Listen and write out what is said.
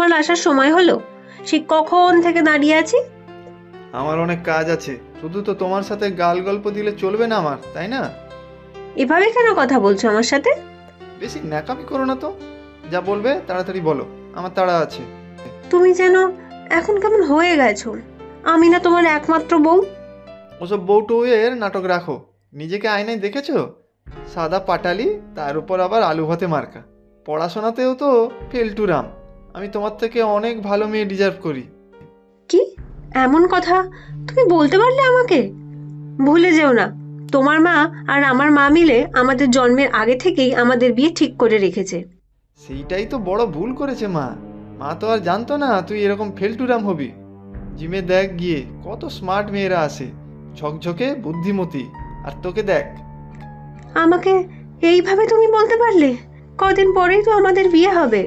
চল আসার সময় হলো, সেই কখন থেকে দাঁড়িয়ে আছি। আমার অনেক কাজ আছে, শুধু তো তোমার সাথে গাল গল্প দিলে চলবে না আমার, তাই না? এভাবে কেন কথা বলছো আমার সাথে? বেশি ন্যাকামি করো না তো। যা বলবে তাড়াতাড়ি বলো, আমার তাড়া আছে। তুমি যেন এখন কেমন হয়ে গেছো। আমি না তোমার একমাত্র বউ? ওসব বউটুয়ের নাটক রাখো। নিজেকে আয়নায় দেখেছো? সাদা পাটালি, তার উপর আবার আলু ভাতে মার্কা। পড়াশোনাতেও তো ফেলটুরাম। আমি তোমার থেকে অনেক ভালো মেয়ে ডিজার্ভ করি। কি এমন কথা তুমি বলতে পারলে আমাকে? ভুলে যেও না, তোমার মা আর আমার মা মিলে আমাদের জন্মের আগে থেকেই আমাদের বিয়ে ঠিক করে রেখেছে। সেইটাই তো বড় ভুল করেছে মা। মা তো আর জানতো না তুই এরকম ফেলটুরাম হবি। জিমে দেখ গিয়ে কত স্মার্ট মেয়েরা আসে, ঝকঝকে বুদ্ধিমতী। আর তোকে দেখ। আমাকে এইভাবে তুমি বলতে পারলে? কদিন পরেই তো আমাদের বিয়ে হবে।